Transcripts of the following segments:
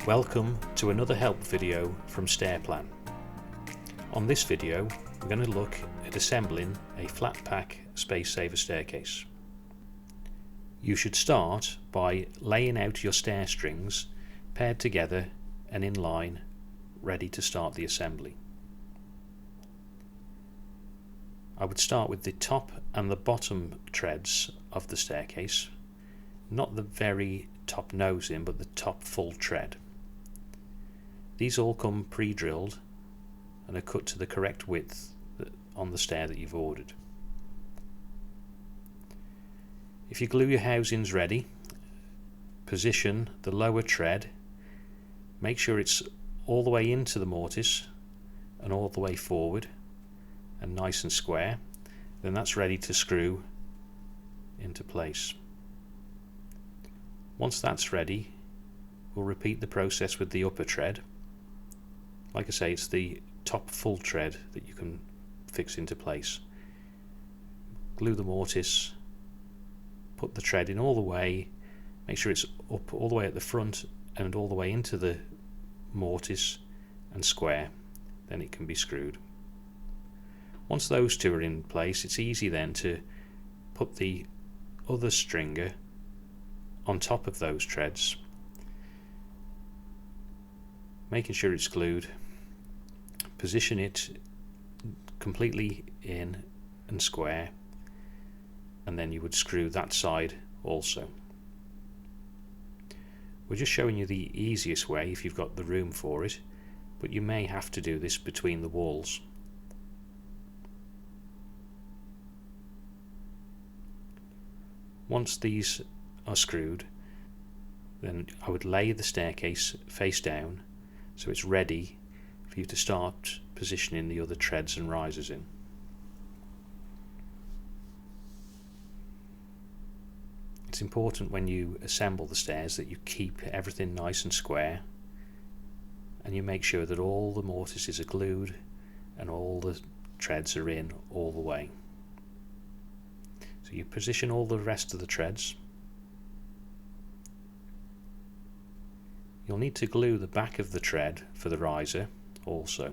Welcome to another help video from Stairplan. On this video we're going to look at assembling a Flatpack space saver staircase. You should start by laying out your stair strings paired together and in line, ready to start the assembly. I would start with the top and the bottom treads of the staircase, not the very top nosing but the top full tread. These all come pre-drilled and are cut to the correct width on the stair that you've ordered. If you glue your housings ready, position the lower tread, make sure it's all the way into the mortise and all the way forward and nice and square, then that's ready to screw into place. Once that's ready, we'll repeat the process with the upper tread. Like I say, it's the top full tread that you can fix into place. Glue the mortise, put the tread in all the way, make sure it's up all the way at the front and all the way into the mortise and square, then it can be screwed. Once those two are in place, it's easy then to put the other stringer on top of those treads, making sure it's glued, position it completely in and square, and then you would screw that side also. We're just showing you the easiest way if you've got the room for it, but you may have to do this between the walls. Once these are screwed, then I would lay the staircase face down so it's ready for you to start positioning the other treads and risers in. It's important when you assemble the stairs that you keep everything nice and square and you make sure that all the mortises are glued and all the treads are in all the way. So you position all the rest of the treads. You'll need to glue the back of the tread for the riser also.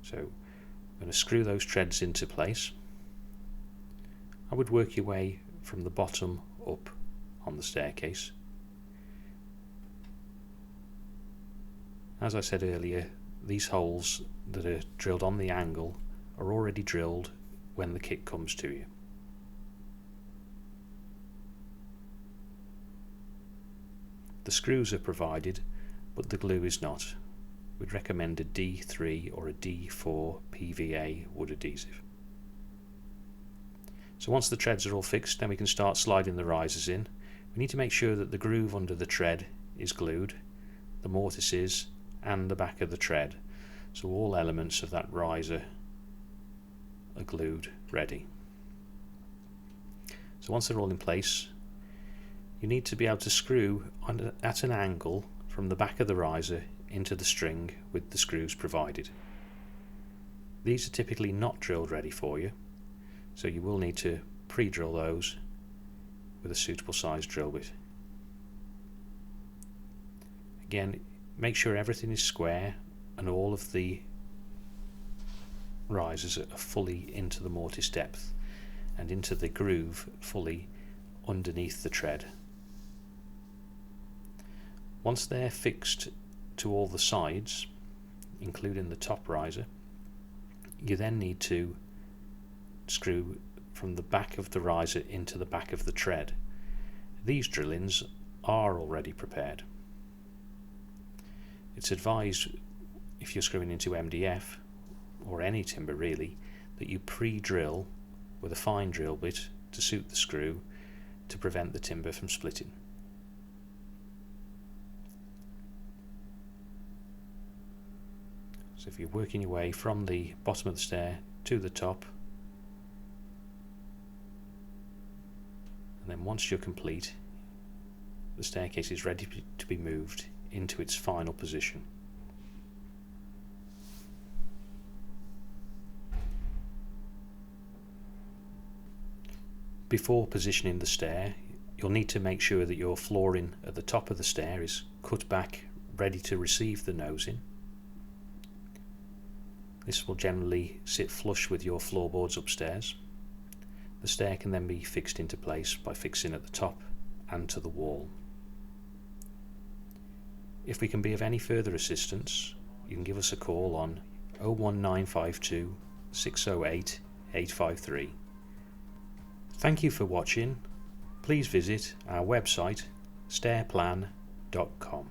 So I'm going to screw those treads into place. I would work your way from the bottom up on the staircase. As I said earlier, these holes that are drilled on the angle are already drilled when the kit comes to you. The screws are provided, but the glue is not. We'd recommend a D3 or a D4 PVA wood adhesive. So once the treads are all fixed, then we can start sliding the risers in. We need to make sure that the groove under the tread is glued, the mortises and the back of the tread, so all elements of that riser are glued ready. So once they're all in place, you need to be able to screw at an angle from the back of the riser into the string with the screws provided. These are typically not drilled ready for you, so you will need to pre-drill those with a suitable size drill bit. Again, make sure everything is square and all of the risers are fully into the mortise depth and into the groove fully underneath the tread. Once they're fixed to all the sides, including the top riser, you then need to screw from the back of the riser into the back of the tread. These drillings are already prepared. It's advised, if you're screwing into MDF or any timber really, that you pre-drill with a fine drill bit to suit the screw to prevent the timber from splitting. So if you're working your way from the bottom of the stair to the top, and then once you're complete, the staircase is ready to be moved into its final position. Before positioning the stair, You'll need to make sure that your flooring at the top of the stair is cut back, ready to receive the nosing. This will generally sit flush with your floorboards upstairs. The stair can then be fixed into place by fixing at the top and to the wall. If we can be of any further assistance, you can give us a call on 01952 608 853. Thank you for watching. Please visit our website stairplan.com.